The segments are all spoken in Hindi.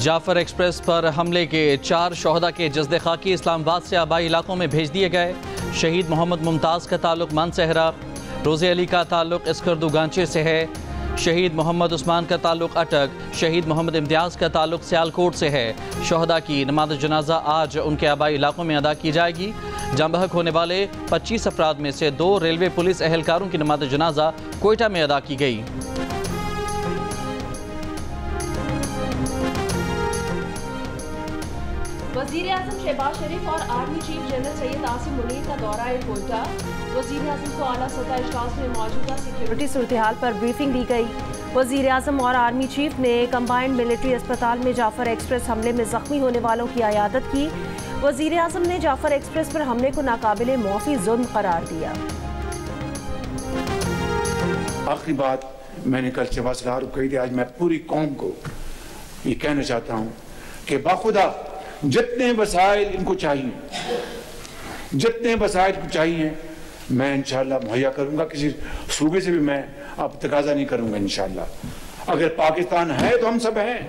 जाफर एक्सप्रेस पर हमले के 4 शोहदा के जस्द खाकी इस्लामाबाद से आबाई इलाकों में भेज दिए गए। शहीद मोहम्मद मुमताज़ का ताल्लुक मानसहरा, रोज़े अली का ताल्लुक इस्करदू गांचे से है। शहीद मोहम्मद उस्मान का ताल्लुक अटक, शहीद मोहम्मद इम्तियाज़ का ताल्लुक सियालकोट से है। शोहदा की नमाज जनाजा आज उनके आबाई इलाकों में अदा की जाएगी। जाम बहक होने वाले 25 अफराद में से 2 रेलवे पुलिस एहलकारों की नमाज जनाजा कोयटा में अदा की गई। वज़ीर-ए-आज़म शहबाज शरीफ और army chief general Syed Asim Munir का दौरा कोयटा। वज़ीर-ए-आज़म को आला सतह इजलास में मौजूदा सिक्योरिटी सूरत-ए-हाल पर ब्रीफिंग दी गई। वज़ीर-ए-आज़म और आर्मी चीफ ने कंबाइंड मिलिट्री अस्पताल में जाफर एक्सप्रेस हमले में जख्मी होने वालों की आयादत की। वज़ीर-ए-आज़म ने जाफर एक्सप्रेस पर हमले को नाकाबिले मुआफ़ी जुल्म करार दिया। आखिरी बात मैंने कल शहबाज शरीफ को कही थी, आज मैं पूरी कौम को ये कहना चाहता हूँ कि बाखुदा जितने वसाइल इनको चाहिए, जितने वसाइल को चाहिए मैं इंशाअल्लाह मुहैया करूंगा। किसी सूबे से भी मैं अब तकाजा नहीं करूंगा इंशाअल्लाह। अगर पाकिस्तान है तो हम सब हैं।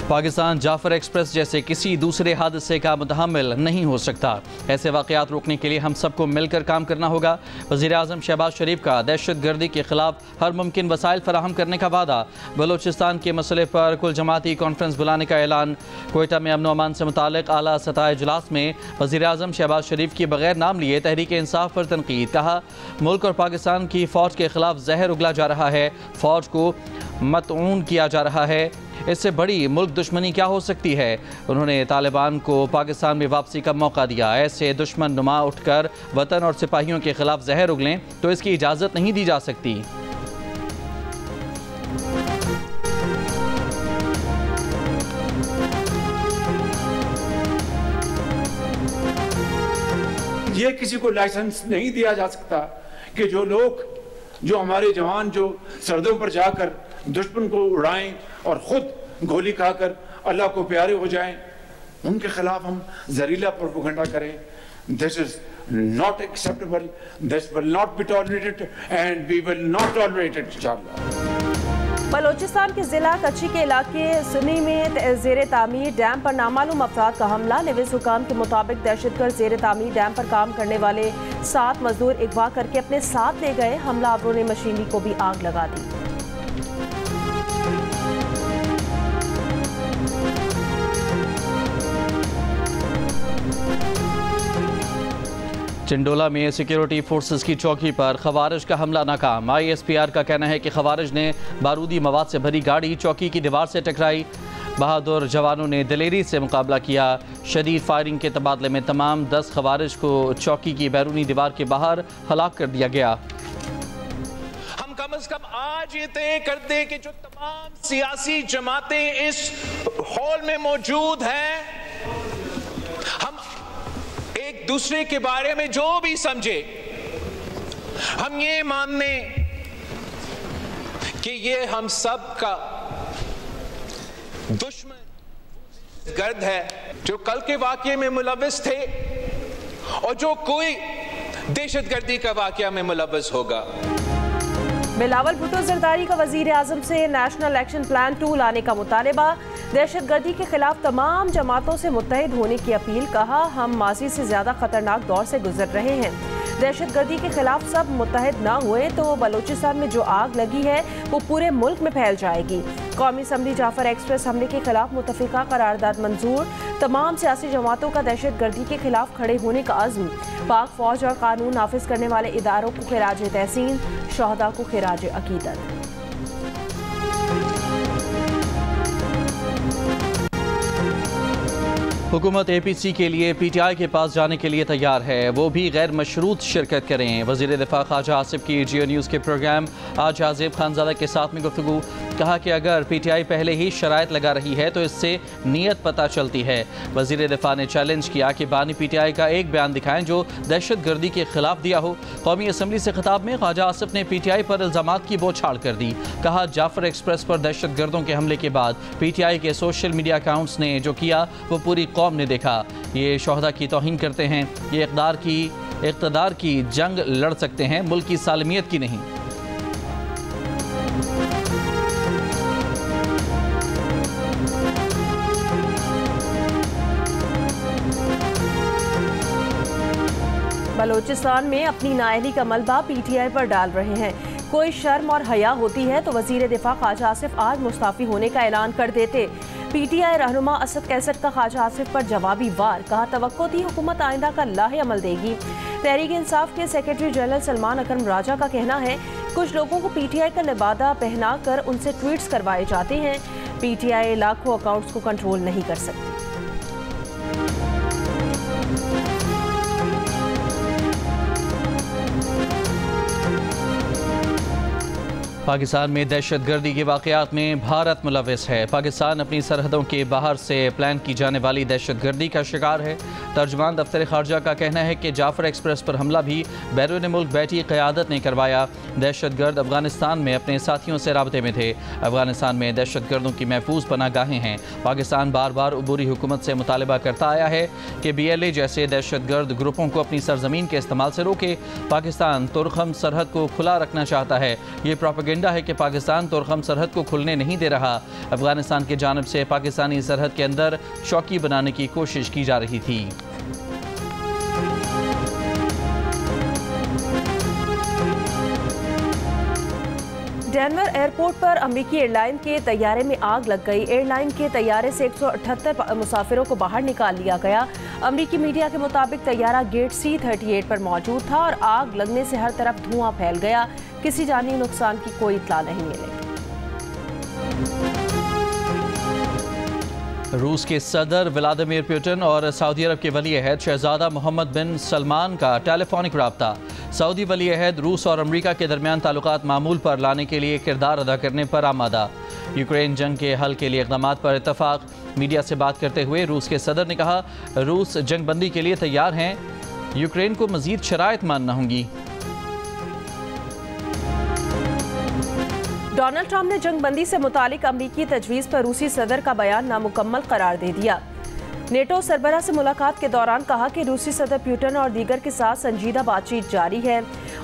पाकिस्तान जाफर एक्सप्रेस जैसे किसी दूसरे हादसे का मुतहम्मिल नहीं हो सकता। ऐसे वाक़यात रोकने के लिए हम सबको मिलकर काम करना होगा। वज़ीर-ए-आज़म शहबाज शरीफ का दहशत गर्दी के खिलाफ हर मुमकिन वसाइल फराहम करने का वादा। बलोचिस्तान के मसले पर कुल जमाती कॉन्फ्रेंस बुलाने का ऐलान। कोयटा में अमन अमान से मुतालिक आला सतह इजलास में वज़ीर-ए-आज़म शहबाज शरीफ की बगैर नाम लिए तहरीक इंसाफ पर तनकीद। कहा, मुल्क और पाकिस्तान की फ़ौज के खिलाफ जहर उगला जा रहा है, फ़ौज को मतऊन किया जा रहा है। इससे बड़ी मुल्क दुश्मनी क्या हो सकती है। उन्होंने तालिबान को पाकिस्तान में वापसी का मौका दिया। ऐसे दुश्मन नुमा उठकर वतन और सिपाहियों के खिलाफ जहर उगलें तो इसकी इजाज़त नहीं दी जा सकती। ये किसी को लाइसेंस नहीं दिया जा सकता कि जो लोग, जो हमारे जवान जो सरहदों पर जाकर दुश्मन को उड़ाएं और खुद गोली खाकर अल्लाह को प्यारे हो जाएं, उनके खिलाफ हम जहरीला प्रोपेगेंडा करें। This is not acceptable, this will not be tolerated and we will not tolerate it इंशाअल्लाह। बलोचिस्तान के जिला कच्ची के इलाके सुन्नी में जेर तामीर डैम पर नामालूम अफराद का हमला। लिविस हुकाम के मुताबिक दहशतगर्द जेर तामीर डैम पर काम करने वाले 7 मजदूर अगवा करके अपने साथ ले गए। हमलावरों ने मशीनरी को भी आग लगा दी। चिंडोला में सिक्योरिटी फोर्सेस की चौकी पर खवारिज का हमला नाकाम। ISPR का कहना है कि खवारिज ने बारूदी मवाद से भरी गाड़ी चौकी की दीवार से टकराई। बहादुर जवानों ने दिलेरी से मुकाबला किया। शदीद फायरिंग के तबादले में तमाम 10 खवारिज को चौकी की बैरूनी दीवार के बाहर हलाक कर दिया गया। हम कम से कम आज ये तय कर दें कि जो तमाम सियासी जमातें इस हॉल में मौजूद हैं, हम एक दूसरे के बारे में जो भी समझे, हम ये मान लें कि ये हम सब का दुश्मन गर्द है, जो कल के वाकये में मुलव्वस थे और जो कोई दहशतगर्दी का वाकया में मुलव्वस होगा। बिलावल भुट्टो जरदारी का वज़ीर-ए-आज़म से नेशनल एक्शन प्लान 2 लाने का मुतालबा। दहशतगर्दी के खिलाफ तमाम जमातों से मुत्तहिद होने की अपील। कहा, हम माजी से ज़्यादा ख़तरनाक दौर से गुजर रहे हैं। दहशतगर्दी के खिलाफ सब मुत्तहिद ना हुए तो बलोचिस्तान में जो आग लगी है वो पूरे मुल्क में फैल जाएगी। कौमी असम्बली जाफर एक्सप्रेस हमले के खिलाफ मुतफ़िका करारदाद मंजूर। तमाम सियासी जमातों का दहशतगर्दी के खिलाफ खड़े होने का अज़्म। पाक फ़ौज और कानून नाफिज करने वाले इदारों को खिराज तहसीन, शहदा को खिराज अकीदत। हुकूमत APC के लिए PTI के पास जाने के लिए तैयार है, वो भी गैर मशरूत शिरकत करें। वज़ीर दिफा ख्वाजा आसिफ की जियो न्यूज़ के प्रोग्राम आज आज़ेब खानज़ादा के साथ में गुफ्तगू। कहा कि अगर PTI पहले ही शराइत लगा रही है तो इससे नीयत पता चलती है। वज़ीर दिफा ने चैलेंज किया कि बानी PTI का एक बयान दिखाएं जो दहशत गर्दी के खिलाफ दिया हो। कौमी असम्बली से खिताब में ख्वाजा आसिफ ने PTI पर इल्ज़ामात की बौछार कर दी। कहा, जाफर एक्सप्रेस पर दहशत गर्दों के हमले के बाद PTI के सोशल मीडिया अकाउंट्स ने जो किया वो पूरी कौम ने देखा। ये शोहदा की तौहीन करते हैं, ये इक़्तिदार की जंग लड़ सकते हैं, मुल्क की सालमियत की नहीं। बलोचिस्तान में अपनी नाअहली का मलबा PTI पर डाल रहे हैं। कोई शर्म और हया होती है तो वजीर दिफा ख्वाजा आसिफ आज मुस्ताफी होने का ऐलान कर देते। PTI रहनुमा असद कैसट का ख्वाजा आसिफ पर जवाबी वार, कहा तवक्को थी हुकूमत आइंदा का लाहे अमल देगी। तहरीक इंसाफ के सेक्रेटरी जनरल सलमान अकरम राजा का कहना है कुछ लोगों को PTI का लिबादा पहना कर उनसे ट्वीट्स करवाए जाते हैं। PTI लाखों अकाउंट्स को कंट्रोल नहीं कर सकती। पाकिस्तान में दहशतगर्दी के वाक़यात में भारत मुलविस है। पाकिस्तान अपनी सरहदों के बाहर से प्लान की जाने वाली दहशतगर्दी का शिकार है। तर्जमान दफ्तर खारजा का कहना है कि जाफर एक्सप्रेस पर हमला भी बैरून मुल्क बैठी क़यादत ने करवाया। दहशतगर्द अफगानिस्तान में अपने साथियों से राबते में थे। अफगानिस्तान में दहशतगर्दों की महफूज पनागाहें हैं। पाकिस्तान बार बार अबूरी हुकूमत से मुतालबा करता आया है कि BLA जैसे दहशतगर्द ग्रुपों को अपनी सरजमीन के इस्तेमाल से रोके। पाकिस्तान तुरखम सरहद को खुला रखना चाहता है। ये प्रोपेगेंडा है कि पाकिस्तान तुरखम सरहद को खुलने नहीं दे रहा। अफगानिस्तान की जानिब से पाकिस्तानी सरहद के अंदर चौकी बनाने की कोशिश की जा रही थी। डेनवर एयरपोर्ट पर अमेरिकी एयरलाइन के तैयारे में आग लग गई। एयरलाइन के तैयारे से 178 मुसाफिरों को बाहर निकाल लिया गया। अमेरिकी मीडिया के मुताबिक तैयारा गेट C-38 पर मौजूद था और आग लगने से हर तरफ धुआं फैल गया। किसी जानी नुकसान की कोई इत्तला नहीं मिली। रूस के सदर व्लादिमीर पुतिन और सऊदी अरब के वली अहद शहजादा मोहम्मद बिन सलमान का टेलीफोनिक रब्ता। सऊदी वली अहद रूस और अमरीका के दरमियान ताल्लुकात मामूल पर लाने के लिए किरदार अदा करने पर आमादा। यूक्रेन जंग के हल के लिए इक़दामात पर इत्तफाक। मीडिया से बात करते हुए रूस के सदर ने कहा रूस जंग बंदी के लिए तैयार हैं। यूक्रेन को मजीद शराइत मानना होंगी। डोनाल्ड ट्रंप ने जंगबंदी से मुतालिक अमरीकी तजवीज़ पर रूसी सदर का बयान नामुकम्मल करार दे दिया। नेटो सरबराह से मुलाकात के दौरान कहा कि रूसी सदर पुतिन और दीगर के साथ संजीदा बातचीत जारी है।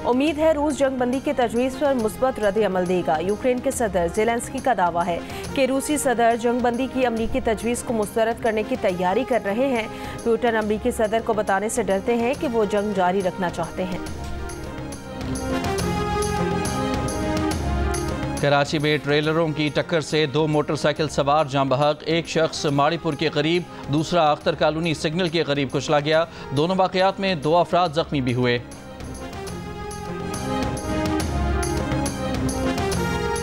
उम्मीद है रूस जंगबंदी के तजवीज़ पर मुस्बत रद्द अमल देगा। यूक्रेन के सदर ज़ेलेंस्की का दावा है कि रूसी सदर जंगबंदी की अमरीकी तजवीज़ को मुस्तरद करने की तैयारी कर रहे हैं। पुतिन अमरीकी सदर को बताने से डरते हैं कि वो जंग जारी रखना चाहते हैं। कराची में ट्रेलरों की टक्कर से 2 मोटरसाइकिल सवार जाँ बहक। एक शख्स माड़ीपुर के करीब, दूसरा अख्तर कॉलोनी सिग्नल के करीब कुचला गया। दोनों वाक़यात में 2 अफराद जख्मी भी हुए।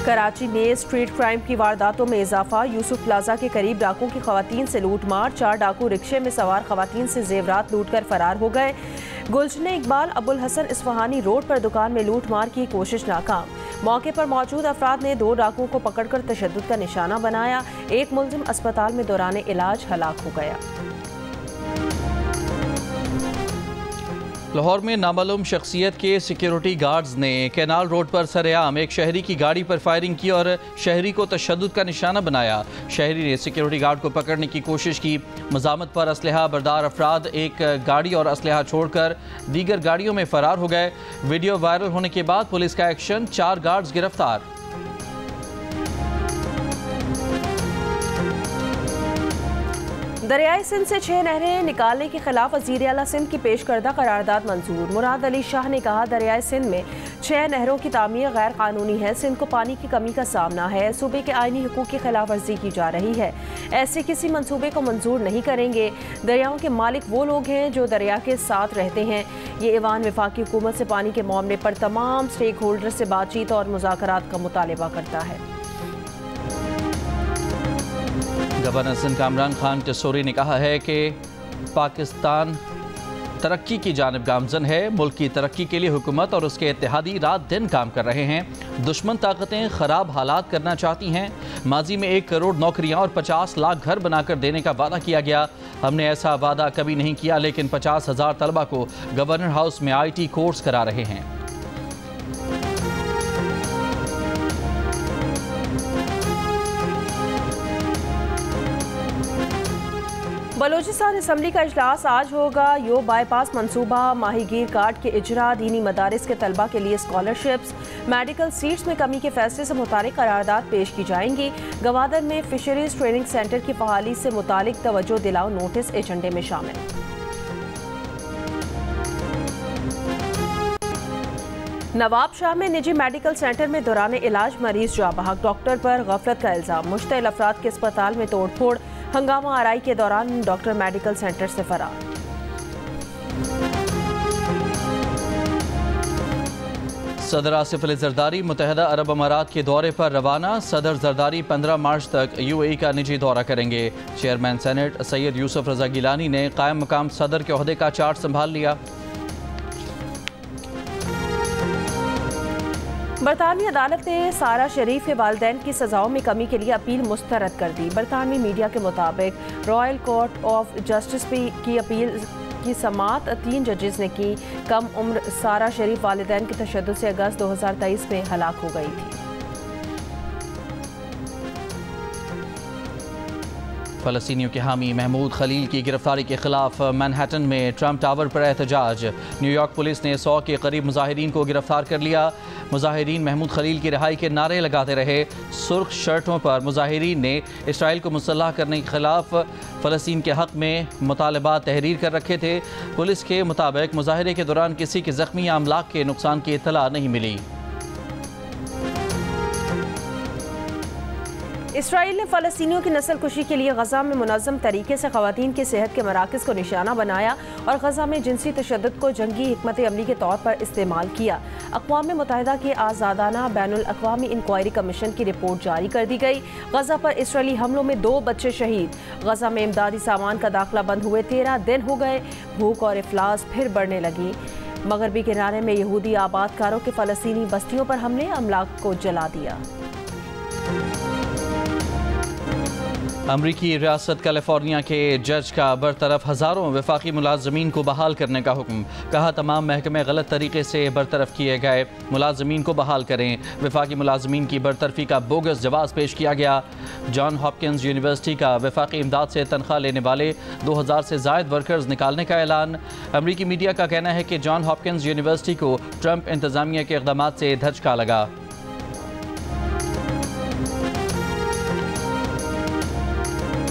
कराची में स्ट्रीट क्राइम की वारदातों में इजाफा। यूसुफ प्लाजा के करीब डाकुओं की खवातीन से लूटमार। 4 डाकू रिक्शे में सवार खवातीन से जेवरात लूटकर फरार हो गए। गुलशन इकबाल अबुल हसन इस्फहानी रोड पर दुकान में लूटमार की कोशिश नाकाम। मौके पर मौजूद अफराद ने 2 डाकुओं को पकड़कर तशद्दुद का निशाना बनाया। एक मुलजिम अस्पताल में दौरान इलाज हलाक हो गया। लाहौर में नामालूम शख्सियत के सिक्योरिटी गार्ड्स ने कैनाल रोड पर सरेआम एक शहरी की गाड़ी पर फायरिंग की और शहरी को तशद्दुद का निशाना बनाया। शहरी ने सिक्योरिटी गार्ड को पकड़ने की कोशिश की। मज़ामत पर असलहा बरदार अफराद एक गाड़ी और असलहा छोड़कर दीगर गाड़ियों में फरार हो गए। वीडियो वायरल होने के बाद पुलिस का एक्शन, 4 गार्ड्स गिरफ्तार। दरियाई सिंध से 6 नहरें निकालने के खिलाफ वज़ीर आला सिंध की पेश करदा करारदाद मंजूर। मुराद अली शाह ने कहा दरियाई सिंध में 6 नहरों की तामीर गैर कानूनी है। सिंध को पानी की कमी का सामना है। सूबे के आईनी हुकूक की खिलाफ वर्जी की जा रही है। ऐसे किसी मंसूबे को मंजूर नहीं करेंगे। दरियाओं के मालिक वो लोग हैं जो दरिया के साथ रहते हैं। ये ऐवान वफाकी हुकूमत से पानी के मामले पर तमाम स्टेक होल्डर से बातचीत और मुज़ाकरात का मुतालबा करता है। गवर्नर सिंध कामरान खान टिसोरी ने कहा है कि पाकिस्तान तरक्की की जानिब गामजन है। मुल्क की तरक्की के लिए हुकूमत और उसके इत्तेहादी रात दिन काम कर रहे हैं। दुश्मन ताकतें ख़राब हालात करना चाहती हैं। माजी में 1 करोड़ नौकरियां और 50 लाख घर बनाकर देने का वादा किया गया। हमने ऐसा वादा कभी नहीं किया, लेकिन 50,000 तलबा को गवर्नर हाउस में IT कोर्स करा रहे हैं। बलोचिस्तान असम्बली का इजलास आज होगा। यो बाईपास मनसूबा, माहीगीर कार्ड के इजरा, दीनी मदारिस के तलबा के लिए स्कॉलरशिप्स, मेडिकल सीट्स में कमी के फैसले से मुतालिक करारदाद पेश की जाएंगी। गवादर में फिशरीज ट्रेनिंग सेंटर की बहाली से मुतालिक तवज्जो दिलाओ नोटिस एजेंडे में शामिल। नवाब शाह में निजी मेडिकल सेंटर में दौरान इलाज मरीज जाँ बहक, डॉक्टर पर गफलत का इल्जाम। मुश्तइल अफराद के अस्पताल में तोड़फोड़, हंगामा आराई के दौरान डॉक्टर मेडिकल सेंटर से फरार। सदर आसिफ अली जरदारी मुत्तहिदा अरब अमारात के दौरे पर रवाना। सदर जरदारी 15 मार्च तक UAE का निजी दौरा करेंगे। चेयरमैन सेनेट सैयद यूसुफ रजा गिलानी ने कायम मकाम सदर के ओहदे का चार्ज संभाल लिया। बरतानवी अदालत ने सारा शरीफ के वालिदैन की सजाओं में कमी के लिए अपील मुस्तरद कर दी। बरतानवी मीडिया के मुताबिक रॉयल कोर्ट ऑफ जस्टिस की अपील की समाअत 3 जजेस ने की। कम उम्र सारा शरीफ वालिदैन के तशद्दुद से अगस्त 2023 में हलाक हो गई थी। फ़लस्तीनियों के हामी महमूद खलील की गिरफ्तारी के खिलाफ मैनहट्टन में ट्रंप टावर पर एहतजाज। न्यूयॉर्क पुलिस ने 100 के करीब मुजाहिरीन को गिरफ्तार कर लिया। मुजाहिरीन महमूद खलील की रिहाई के नारे लगाते रहे। सुर्ख शर्टों पर मुजाहिरीन ने इसराइल को मुसल्लह करने के खिलाफ फ़लस्तीन के हक़ में मुतालबात तहरीर कर रखे थे। पुलिस के मुताबिक मुजाहरे के दौरान किसी के ज़ख्मी या अमलाक के नुकसान की इत्तला नहीं मिली। इसराइल ने फ़लस्तीनियों की नस्ल कुशी के लिए गज़ा में मुनज़्ज़म तरीके से ख़वातीन की सेहत के मराकज़ को निशाना बनाया और गज़ा में जिनसी तशद्दुद को जंगी हिकमत अमली के तौर पर इस्तेमाल किया। अक़वाम मुत्तहिदा के आज़ादाना बैनुल अक़वामी इंक्वायरी कमीशन की रिपोर्ट जारी कर दी गई। गज़ा पर इसराइली हमलों में 2 बच्चे शहीद। गज़ा में इमदादी सामान का दाखिला बंद हुए 13 दिन हो गए। भूख और इफलास फिर बढ़ने लगी। मगरबी किनारे में यहूदी आबादकारों के फ़लस्तीनी बस्तियों पर हमले, अमलाक को जला दिया। अमरीकी रियासत कैलिफोर्निया के जज का बरतरफ हज़ारों वफाकी मुलाजमीन को बहाल करने का हुक्म। कहा तमाम महकमे गलत तरीके से बरतरफ किए गए, मुलाजमीन को बहाल करें। वफाकी मुलाजमीन की बरतरफी का बोगस जवाब पेश किया गया। जॉन हॉपकिंस यूनिवर्सिटी का वफाकी इमदाद से तनख्वाह लेने वाले 2000 से ज़ायद वर्कर्स निकालने का ऐलान। अमरीकी मीडिया का कहना है कि जॉन हॉपकिंस यूनिवर्सिटी को ट्रंप इंतज़ामिया के इक़दाम से धचका लगा।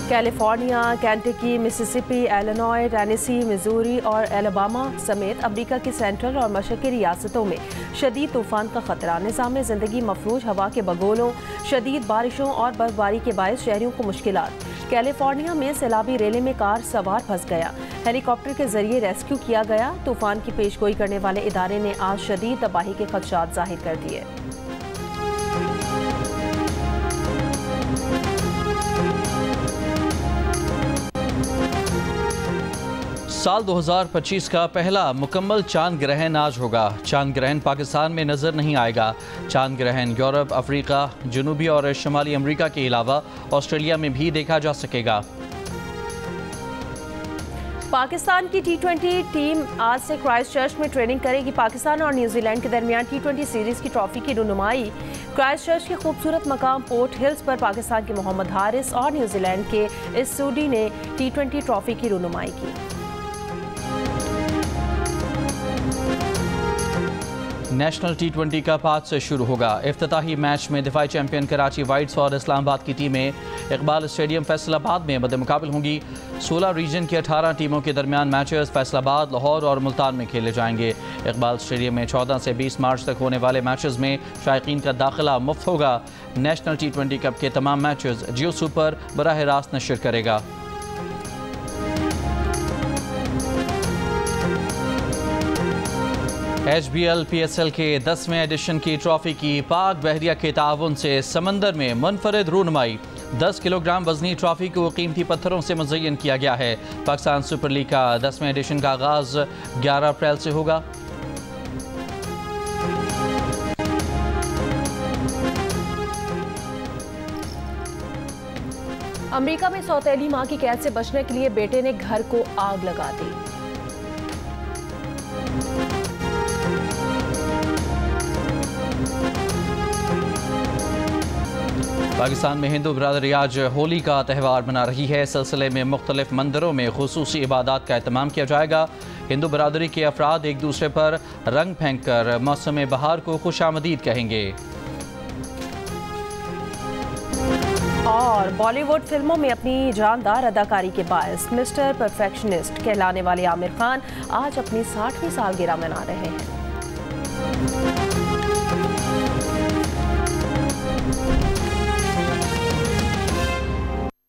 California, Kentucky, Mississippi, Illinois, Tennessee, Missouri और एलबामा समेत अमेरिका की सेंट्रल और मशरक़ी रियासतों में शदीद तूफ़ान का खतरा। निज़ाम ज़िंदगी मफलूज हवा के बगोलों, शदीद बारिशों और बर्फबारी के बायस शहरियों को मुश्किलात। कैलिफोर्निया में सैलाबी रेले में कार सवार फंस गया। हेलीकॉप्टर के जरिए रेस्क्यू किया गया। तूफ़ान की पेशगोई करने वाले इदारे ने आज शदीद तबाही के खदशात जाहिर कर दिए। साल 2025 का पहला मुकम्मल चांद ग्रहण आज होगा। चांद ग्रहण पाकिस्तान में नज़र नहीं आएगा। चांद ग्रहण यूरोप, अफ्रीका, जनूबी और शुमाली अमेरिका के अलावा ऑस्ट्रेलिया में भी देखा जा सकेगा। पाकिस्तान की T20 टीम आज से क्राइस्टचर्च में ट्रेनिंग करेगी। पाकिस्तान और न्यूजीलैंड के दरमियान T20 सीरीज़ की ट्रॉफी की रुनुमाई क्राइस्टचर्च के खूबसूरत मकाम पोर्ट हिल्स पर पाकिस्तान के मोहम्मद हारिस और न्यूजीलैंड के इसूडी ने T20 ट्रॉफी की रुनुमाई की। नेशनल T20 कप आज से शुरू होगा। इफ्तिताही मैच में दिफाई चैंपियन कराची वाइट्स और इस्लामाबाद की टीमें इकबाल स्टेडियम फैसलाबाद में मद्देमुकाबिल होंगी। 16 रीजन की 18 टीमों के दरमियान मैचेस फैसलाबाद, लाहौर और मुल्तान में खेले जाएंगे। इकबाल स्टेडियम में 14 से 20 मार्च तक होने वाले मैचेस में शायकीन का दाखिला मुफ्त होगा। नेशनल T20 कप के तमाम मैचेस जियो सुपर बराह रास्त नशर करेगा। HBL PSL के 10वें एडिशन की ट्रॉफी की पाक बहरिया के ताउन से समंदर में मुनफरिद रूनुमाई। 10 किलोग्राम वजनी ट्रॉफी को कीमती पत्थरों से मुज़य्यन किया गया है। पाकिस्तान सुपर लीग का 10वें एडिशन का आगाज़ 11 अप्रैल से होगा। अमेरिका में सौतेली मां की कैद से बचने के लिए बेटे ने घर को आग लगा दी। पाकिस्तान में हिंदू बरादरी आज होली का त्यौहार मना रही है। सिलसिले में मुख्तलिफ मंदिरों में खुसूसी इबादत का एहतमाम किया जाएगा। हिंदू बरादरी के अफराद एक दूसरे पर रंग फेंक कर मौसम बहार को खुशामदीद कहेंगे। और बॉलीवुड फिल्मों में अपनी जानदार अदाकारी के बायस मिस्टर परफेक्शनिस्ट कहलाने वाले आमिर खान आज अपनी 60वीं सालगिरह मना रहे हैं।